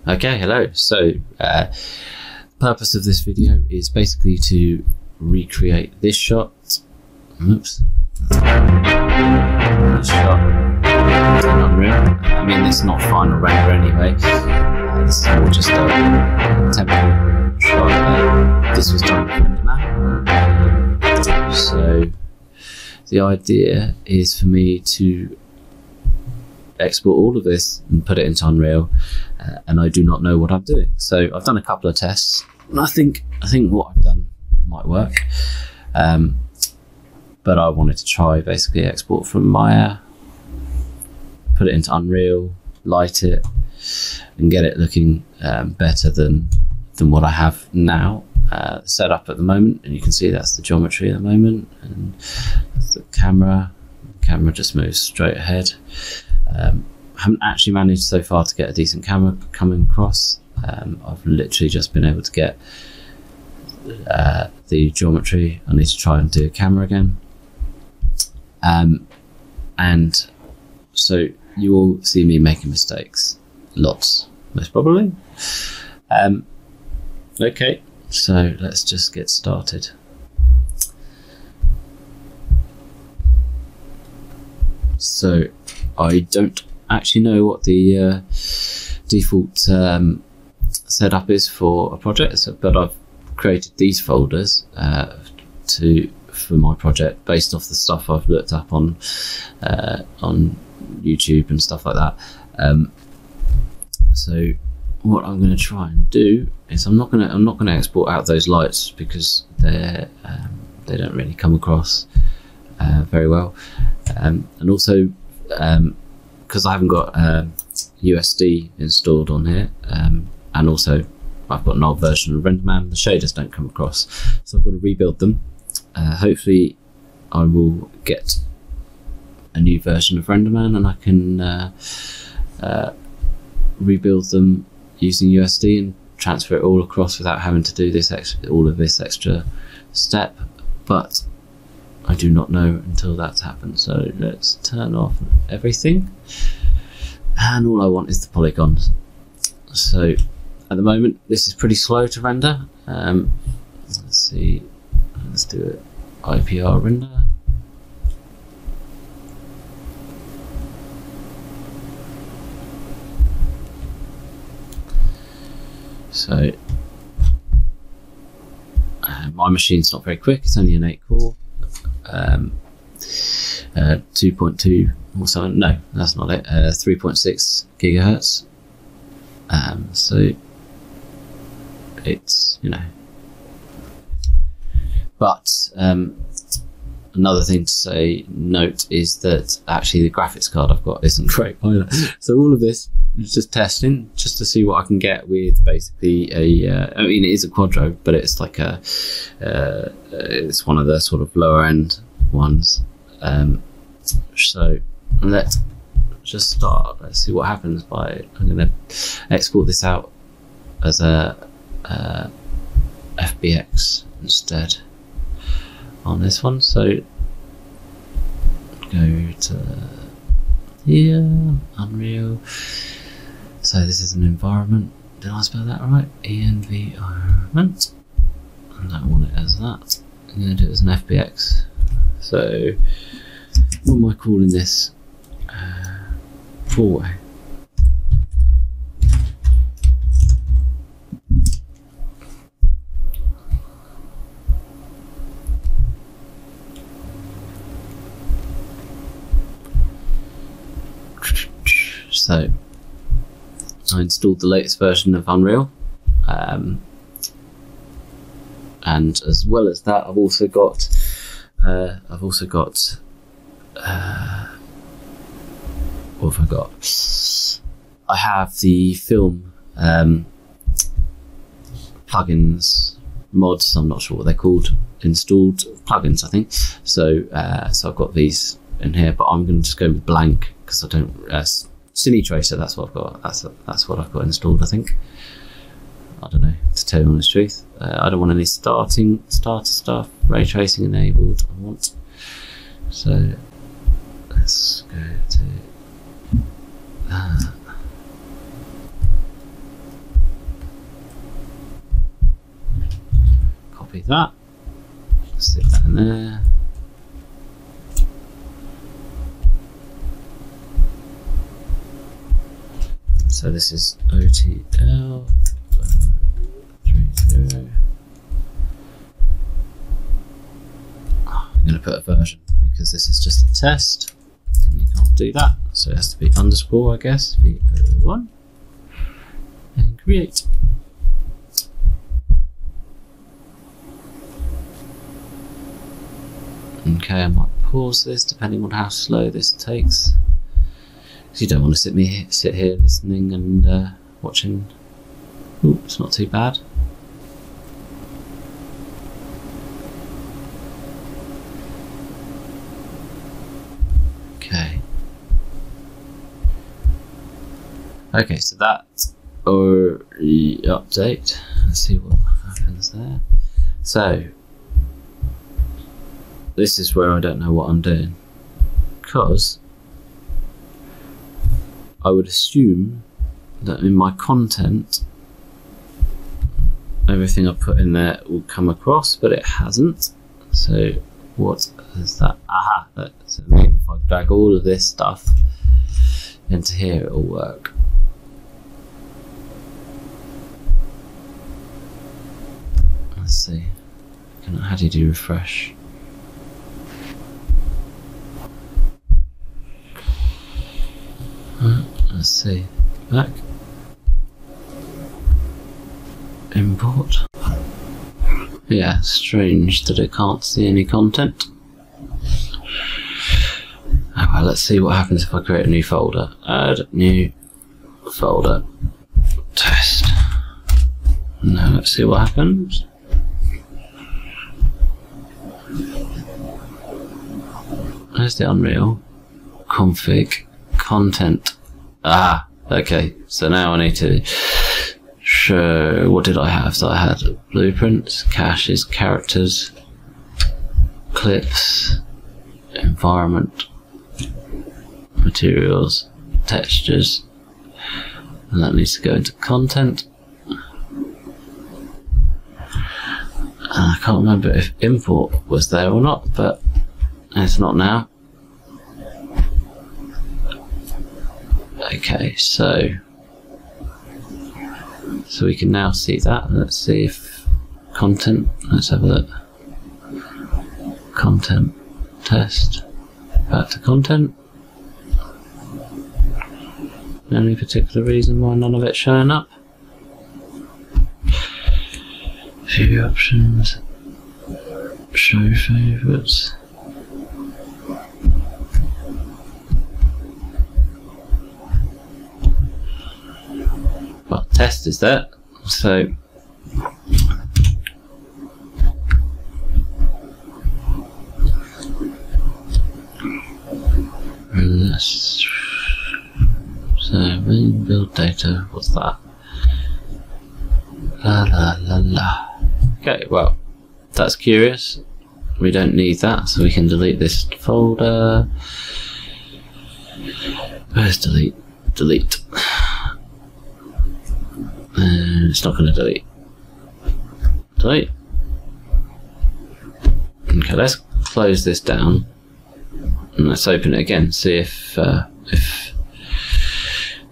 Okay, hello. So, purpose of this video is basically to recreate this shot. Oops. This shot in Unreal. I mean, it's not final render anyway. This is more just a temporary shot. This was done with RenderMan. So, the idea is for me to export all of this and put it into Unreal, and I do not know what I'm doing. So I've done a couple of tests, and I think what I've done might work. But I wanted to try basically export from Maya, put it into Unreal, light it, and get it looking better than what I have now set up at the moment. And you can see that's the geometry at the moment, and that's the camera. The camera just moves straight ahead. I haven't actually managed so far to get a decent camera coming across. I've literally just been able to get the geometry. I need to try and do a camera again. And so you will see me making mistakes. Lots, most probably. Okay, so let's just get started. So I don't actually know what the default setup is for a project, but I've created these folders for my project based off the stuff I've looked up on YouTube and stuff like that. So what I'm going to try and do is I'm not going to export out those lights because they don't really come across very well, and also because I haven't got USD installed on here, and also I've got an old version of RenderMan. The shaders don't come across, so I've got to rebuild them. Hopefully I will get a new version of RenderMan and I can rebuild them using USD and transfer it all across without having to do all of this extra step. But I do not know until that's happened. So let's turn off everything, and all I want is the polygons. So at the moment this is pretty slow to render. Let's see, let's do it IPR render. So my machine's not very quick, it's only an 8 core, 2.2 or something. No, that's not it. 3.6 gigahertz. So it's, but another thing to note is that actually the graphics card I've got isn't great either. So all of this is just testing, just to see what I can get with basically I mean, it is a Quadro, but it's like it's one of the sort of lower end ones. So let's just start. Let's see what happens I'm going to export this out as a FBX instead on this one. So go to here, Unreal. So this is an environment. Did I spell that right? environment. And I want it as that. I'm going to do it as an FBX. So what am I calling this? 4-way. So I installed the latest version of Unreal, and as well as that, I've also got what have I got? I have the film plugins, mods, I'm not sure what they're called, installed plugins, I think. So so I've got these in here, but I'm going to just go with blank because I don't. Cine Tracer, that's what I've got. That's what I've got installed, I think. I don't know, to tell you the honest truth. I don't want any starter stuff. Ray tracing enabled. I want. So let's go to that. copy that. Stick that in there. So this is OTL 30. I'm going to put a version because this is just a test and you can't do that, so it has to be underscore, I guess, V01, and create. Okay, I might pause this depending on how slow this takes, because you don't want to sit here listening and watching. Ooh, it's not too bad. Okay, so that or the update. Let's see what happens there. So this is where I don't know what I'm doing, because I would assume that in my content everything I put in there will come across, but it hasn't. So what is that? Aha! So maybe if I drag all of this stuff into here, it'll work. Let's see. How do you do refresh? Let's see. Back. Import. Yeah, strange that it can't see any content. Oh, well, let's see what happens if I create a new folder. Add new folder. Test. Now let's see what happens. There's the Unreal config content. Ah, okay. So now I need to show, what did I have? So I had blueprints, caches, characters, clips, environment, materials, textures, and that needs to go into content. And I can't remember if import was there or not, but it's not now. Okay, so we can now see that. Let's see if content, let's have a look. Content, test, back to content. Any particular reason why none of it's showing up? View options, show favourites. Well, test is there, so let's, main build data, what's that? La la la la. Okay, well, that's curious. We don't need that, so we can delete this folder. Where's delete? Delete. It's not going to delete. Delete. Okay, let's close this down and let's open it again. See if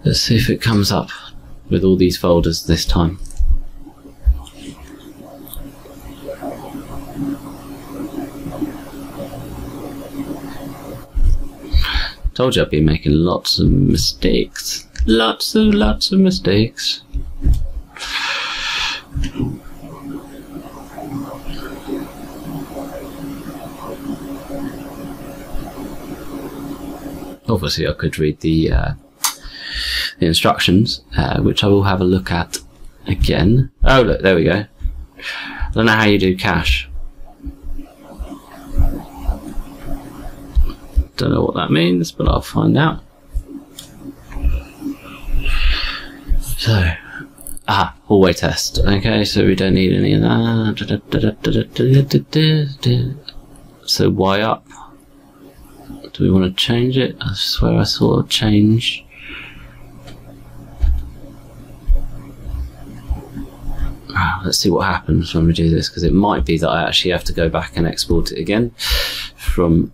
let's see if it comes up with all these folders this time. Told you I'd be making lots of mistakes. Lots of mistakes. Obviously I could read the instructions, which I will have a look at again. Oh look, there we go. I don't know how you do cache. Don't know what that means, but I'll find out. So, hallway test. Okay, so we don't need any of that. So Y up. Do we want to change it? I swear I saw a change. let's see what happens when we do this, because it might be that I actually have to go back and export it again from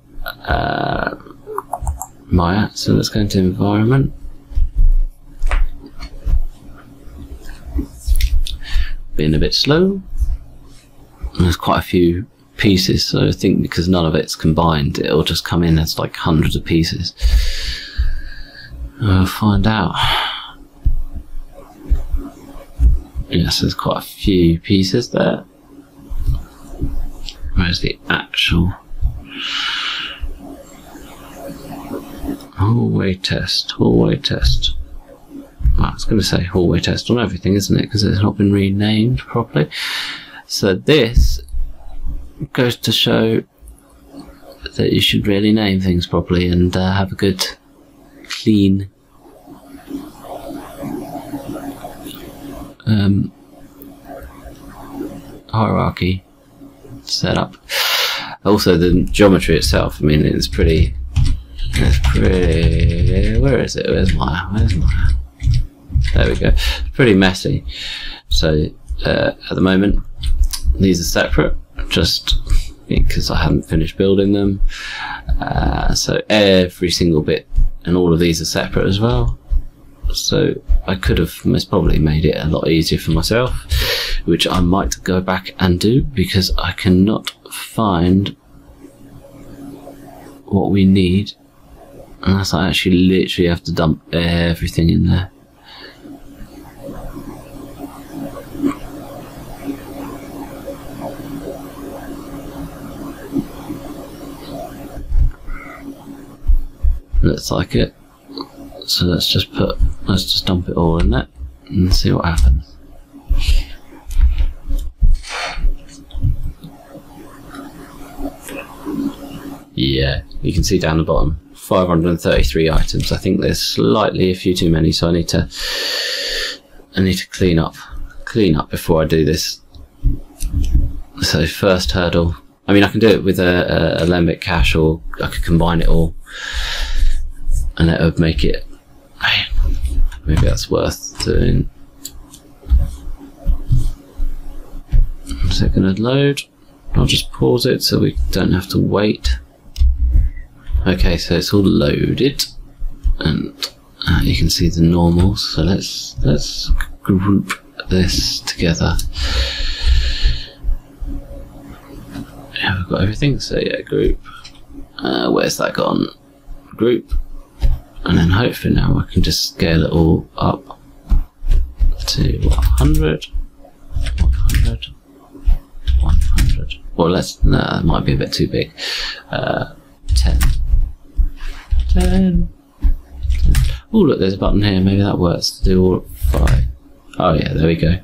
Maya. So let's go into environment. Being a bit slow. There's quite a few pieces, so I think because none of it's combined, it'll just come in as like hundreds of pieces. We'll find out. Yes, there's quite a few pieces there. Where's the actual hallway test? Hallway test. Well, I was going to say hallway test on everything, isn't it? Because it's not been renamed properly. So this goes to show that you should really name things properly and have a good, clean hierarchy set up. Also, the geometry itself, I mean, it's pretty. Where is it? Where's Maya? There we go. It's pretty messy. So at the moment, these are separate, just because I haven't finished building them. So every single bit and all of these are separate as well. So I could have most probably made it a lot easier for myself, which I might go back and do, because I cannot find what we need unless I actually literally have to dump everything in there. Looks like it. So let's just dump it all in there and see what happens. Yeah, you can see down the bottom, 533 items. I think there's slightly a few too many, so I need to clean up before I do this. So first hurdle, I mean, I can do it with a Alembic cache, or I could combine it all, and that would make it, maybe that's worth doing. Is it going to load? I'll just pause it so we don't have to wait. Okay, so it's all loaded, and you can see the normals. So let's group this together. Yeah, we've got everything. So yeah, group. Where's that gone? Group, and then hopefully now I can just scale it all up to 100, 100, 100. Well, no, that might be a bit too big. 10. 10. Oh, look, there's a button here. Maybe that works to do all 5. Oh yeah, there we go.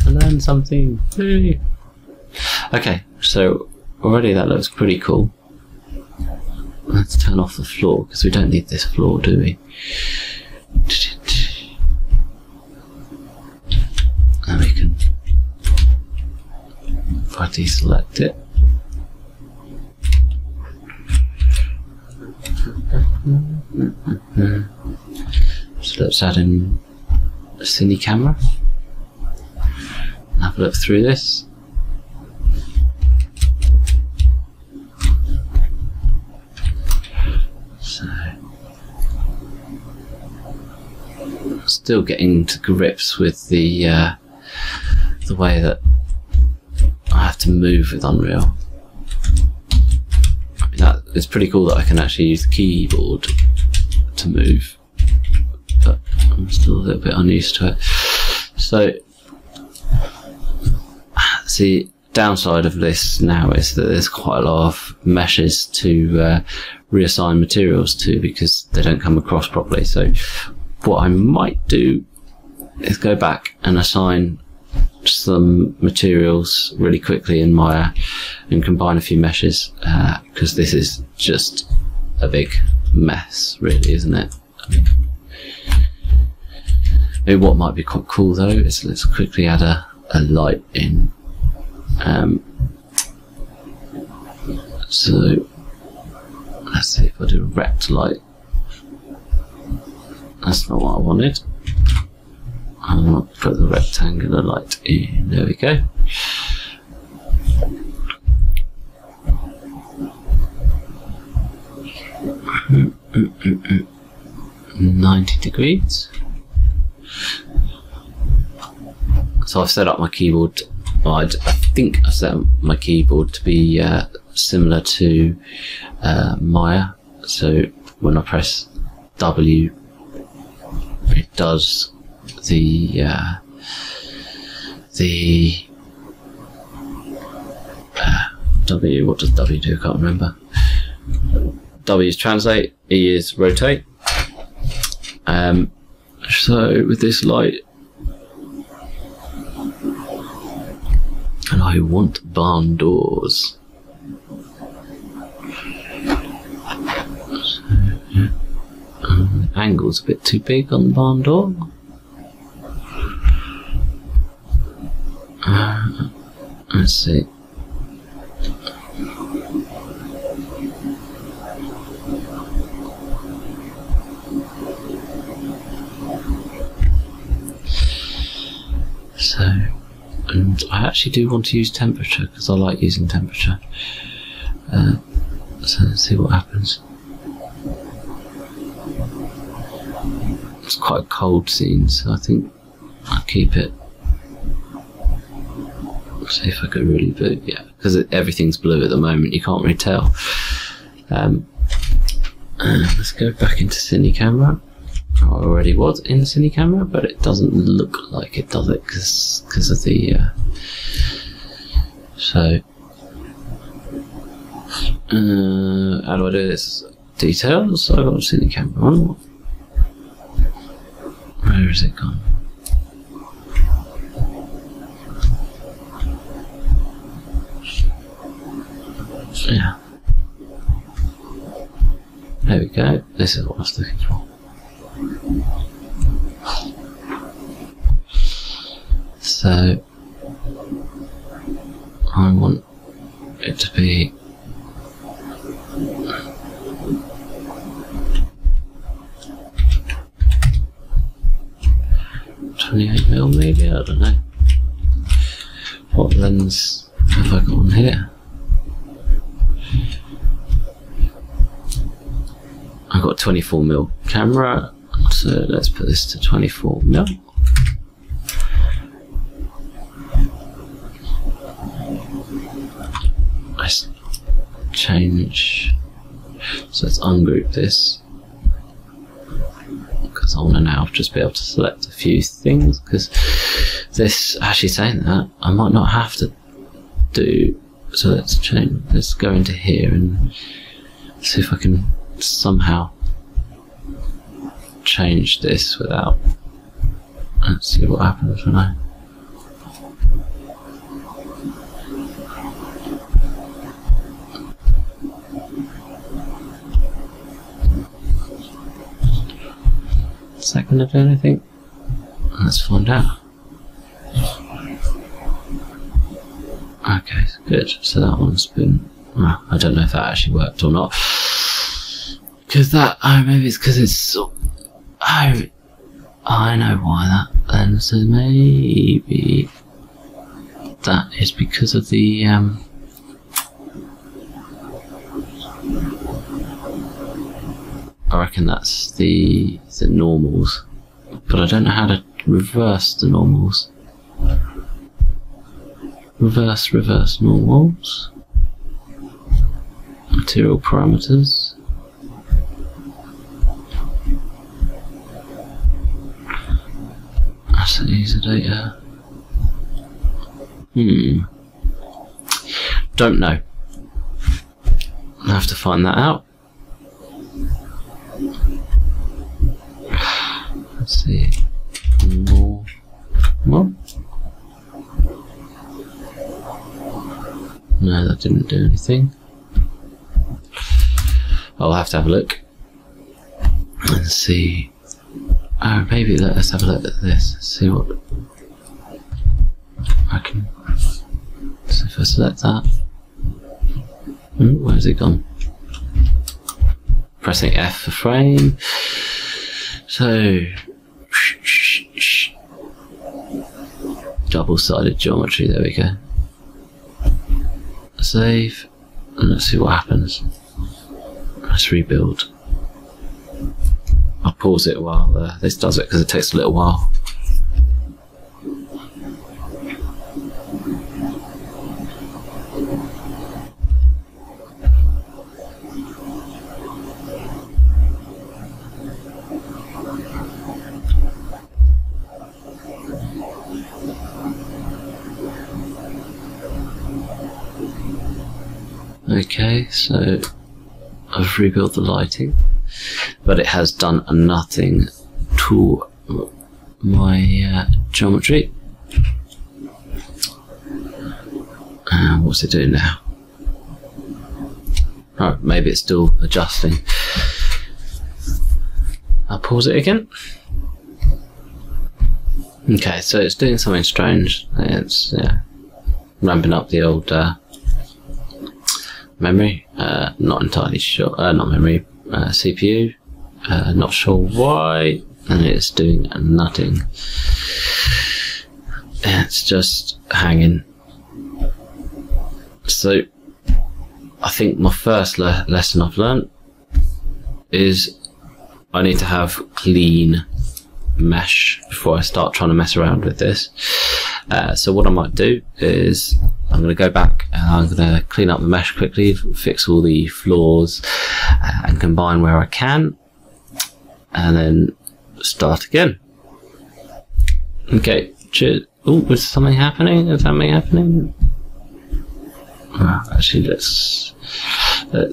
I learned something. Yay. Okay, so already that looks pretty cool. Let's turn off the floor, because we don't need this floor, do we? And we can, if I deselect it, so let's add in a cine camera and have a look through this. So still getting to grips with the way that I have to move with Unreal. It's pretty cool that I can actually use the keyboard to move, but I'm still a little bit unused to it. So the downside of this now is that there's quite a lot of meshes to reassign materials to, because they don't come across properly. So what I might do is go back and assign some materials really quickly in Maya and combine a few meshes, because this is just a big mess, really, isn't it? Maybe what might be quite cool though is let's quickly add a light in. So let's see if I do a rect light. That's not what I wanted. I'll put the rectangular light in. There we go. Mm, 90 degrees. So I've set up my keyboard. I think I set up my keyboard to be similar to Maya. So when I press W, it does the W. What does W do? I can't remember. W is translate, E is rotate. So with this light, and I want barn doors. So, yeah. The angle's a bit too big on the barn door. Let's see. So, and I actually do want to use temperature because I like using temperature. So let's see what happens. It's quite a cold scene, so I think I'll keep it. See if I could really boot, yeah, because everything's blue at the moment, you can't really tell. Let's go back into Cine Camera. I already was in Cine Camera, but it doesn't look like it, does it? Because of the. So, how do I do this? Details. I've got Cine Camera on. Where has it gone? Yeah. There we go. This is what I was looking for. So I want it to be .28mm maybe, I don't know. What lens have I got on here? I've got a 24mm camera, so let's put this to 24mm. Let's change, so let's ungroup this, because I want to now just be able to select a few things, because this, actually saying that, I might not have to do, so let's change, let's go into here and see if I can somehow change this without, let's see what happens when I is that going to do anything? Let's find out. Okay, good. So that one's been, well, I don't know if that actually worked or not. Because that, oh, maybe it's because it's, oh, I know why that then. So maybe that is because of the, I reckon that's the normals, but I don't know how to reverse the normals. Reverse normals. Material parameters. Asset user data. Don't know. I'll have to find that out. Let's see. More. No, that didn't do anything. I'll have to have a look and see. Oh, maybe let's have a look at this. See what I can. So if I select that, where's it gone? Pressing F for frame. So double-sided geometry. There we go. Save, and let's see what happens. Let's rebuild. I'll pause it while this does it because it takes a little while. Okay, so I've rebuilt the lighting, but it has done nothing to my geometry. What's it doing now? Oh, maybe it's still adjusting. I'll pause it again. Okay, so it's doing something strange. It's ramping up the old memory. Not entirely sure. Not memory. CPU. Not sure why. And it's doing nothing. It's just hanging. So I think my first lesson I've learned is I need to have clean mesh before I start trying to mess around with this. So what I might do is I'm going to go back and I'm going to clean up the mesh quickly, fix all the flaws and combine where I can, and then start again. Okay, cheers. Oh, is something happening? Is something happening? Actually, let's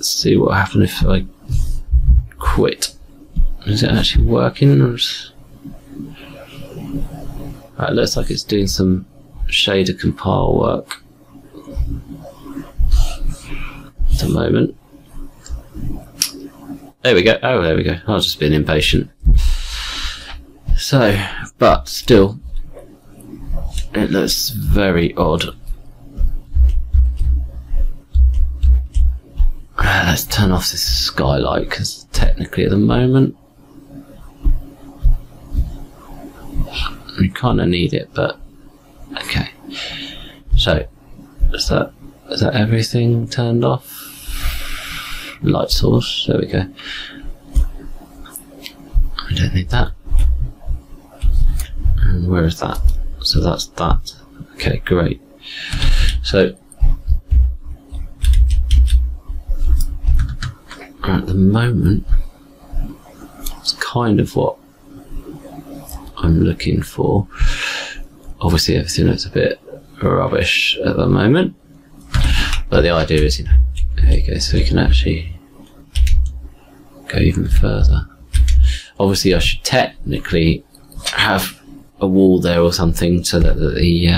see what happens if I quit. Is it actually working? Or right, it looks like it's doing some shader compile work at the moment. There we go. Oh, there we go. I was just being impatient. So, but still, it looks very odd. Let's turn off this skylight because technically at the moment we kind of need it, but okay. So is that everything turned off? Light source, there we go. I don't need that. And where is that? So that's that. Okay, great. So at the moment it's kind of what I'm looking for. Obviously everything looks a bit rubbish at the moment, but the idea is, you know, there you go, so we can actually go even further. Obviously I should technically have a wall there or something so that the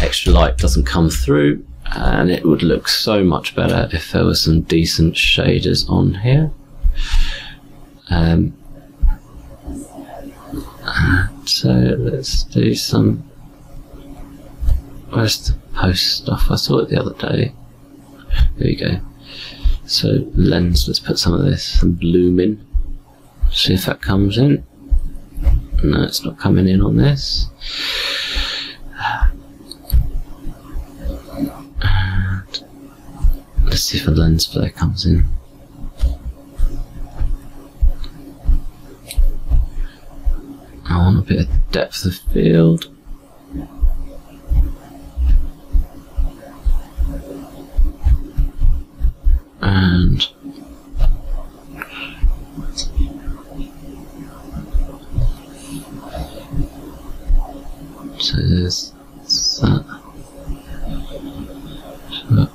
extra light doesn't come through, and it would look so much better if there were some decent shaders on here. So let's do some, where's the post stuff? I saw it the other day. There we go. So lens, let's put some of this, some bloom in. See if that comes in. No, it's not coming in on this. And let's see if a lens flare comes in. I want a bit of depth of field. And so there's that. So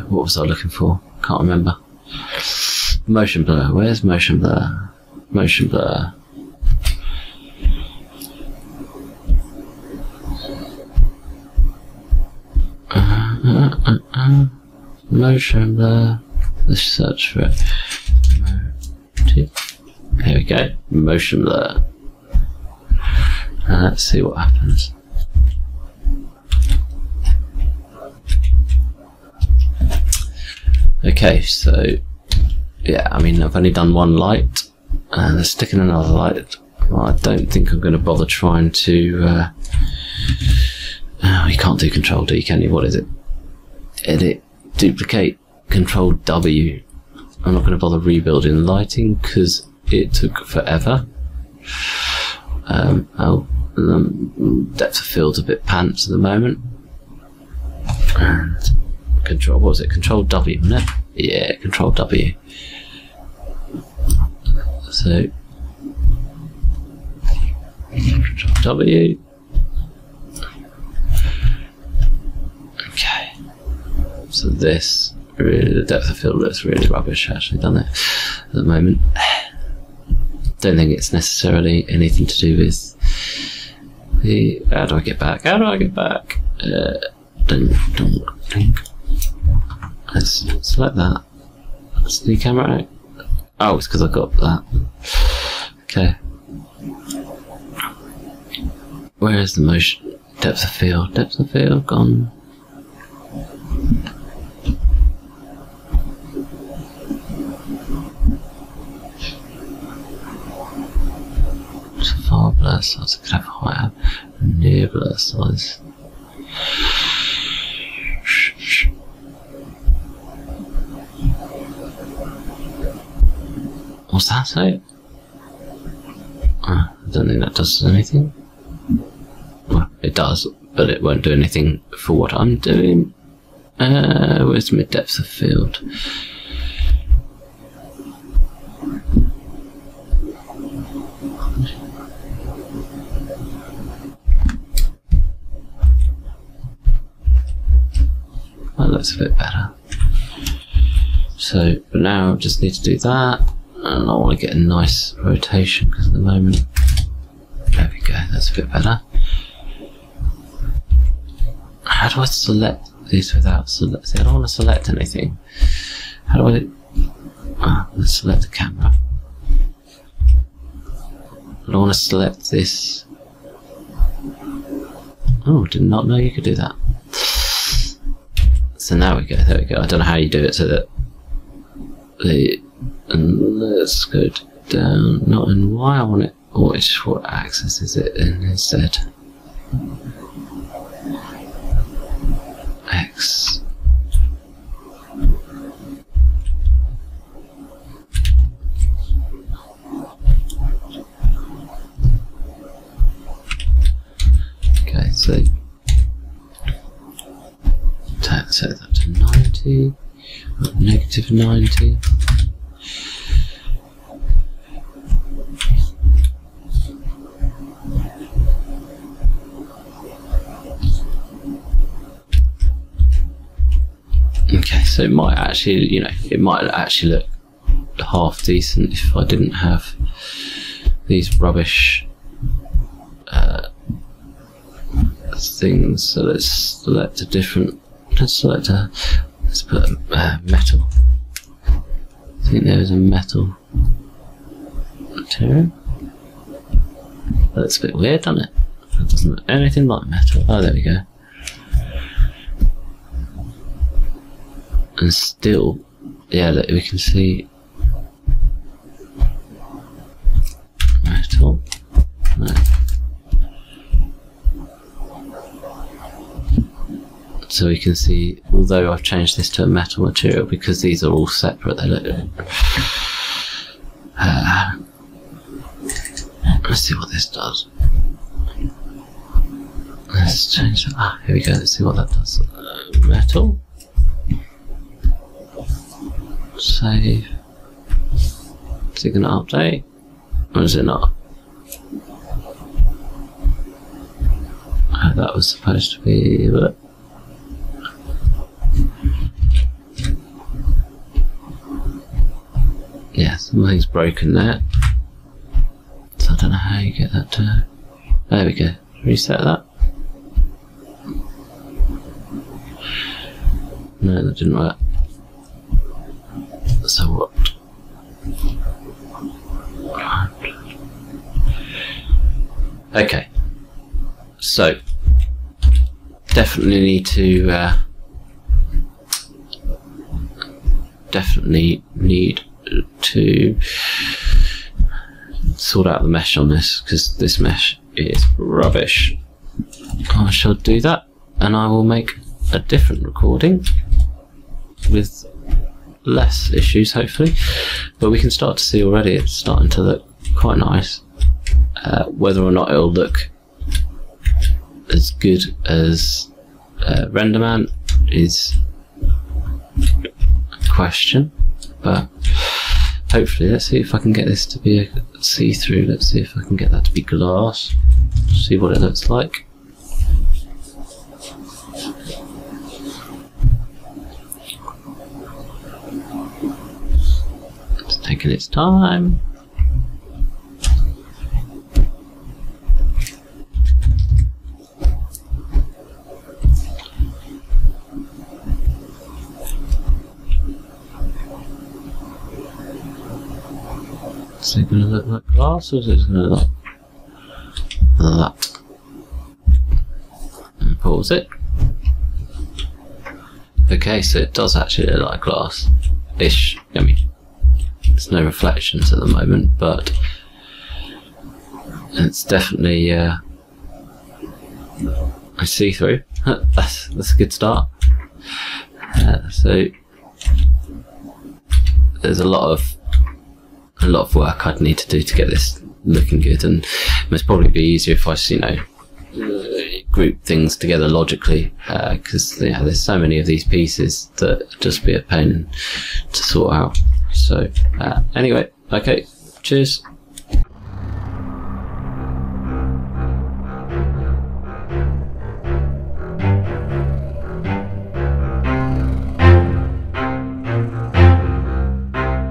what was I looking for? Can't remember. Motion blur. Where's motion blur? Motion blur. Motion blur. Let's search for it. Here we go. Motion blur. Let's see what happens. Okay, so yeah, I mean, I've only done one light, and let's stick in another light. Well, I don't think I'm going to bother trying to. You can't do Control D, can you? What is it? Edit, duplicate, Control W. I'm not going to bother rebuilding lighting because it took forever. Depth of field's a bit pants at the moment. And Control, what was it? Control W, wasn't it? Yeah, Control W. So Control W. Okay. So this really, the depth of field looks really rubbish. Actually, done it at the moment. Don't think it's necessarily anything to do with the. How do I get back? How do I get back? Don't think. Let's select that. That's the camera out. Oh, it's because I got that. Okay. Where is the motion? Depth of field. Depth of field gone. It's a far blur size. I could have higher, near blur size. What's that say? I don't think that does anything. Well, it does, but it won't do anything for what I'm doing. Where's my depth of field? That looks a bit better. So, but now I just need to do that, and I want to get a nice rotation because at the moment, there we go, that's a bit better. How do I select these without selecting? I don't want to select anything. How do I? Let's select the camera. I don't want to select this. Oh, did not know you could do that. So now we go. There we go. I don't know how you do it so that and let's go down. Not in Y. I want it. Or it's what axis is it in instead? X. Okay, so set that to 90, negative 90. Okay, so it might actually, you know, it might actually look half decent if I didn't have these rubbish things. So let's select a different. Let's put metal. I think there is a metal material. That looks a bit weird, doesn't it? It doesn't look anything like metal. Oh, there we go. And still, yeah, look, we can see metal. No. So we can see, although I've changed this to a metal material, because these are all separate, they look. Let's see what this does. Let's change that. Ah, here we go. Let's see what that does. Metal. Save. Is it going to update? Or is it not? Oh, that was supposed to be. But yeah, something's broken there. So I don't know how you get that to. There we go. Reset that. No, that didn't work. So what? Okay. So definitely need to definitely need to sort out the mesh on this, because this mesh is rubbish. I shall do that, and I will make a different recording with less issues, hopefully. But we can start to see already it's starting to look quite nice. Whether or not it'll look as good as RenderMan is a question, but hopefully. Let's see if I can get this to be a see-through. Let's see if I can get that to be glass. See what it looks like. It's taking its time. Is it going to look like glass, or is it going to look like that? And pause it. Okay, so it does actually look like glass-ish. I mean, there's no reflections at the moment, but it's definitely a see-through. That's a good start. So there's a lot of work I'd need to do to get this looking good, and it must probably be easier if I, group things together logically, because there's so many of these pieces that just be a pain to sort out. So anyway, okay, cheers.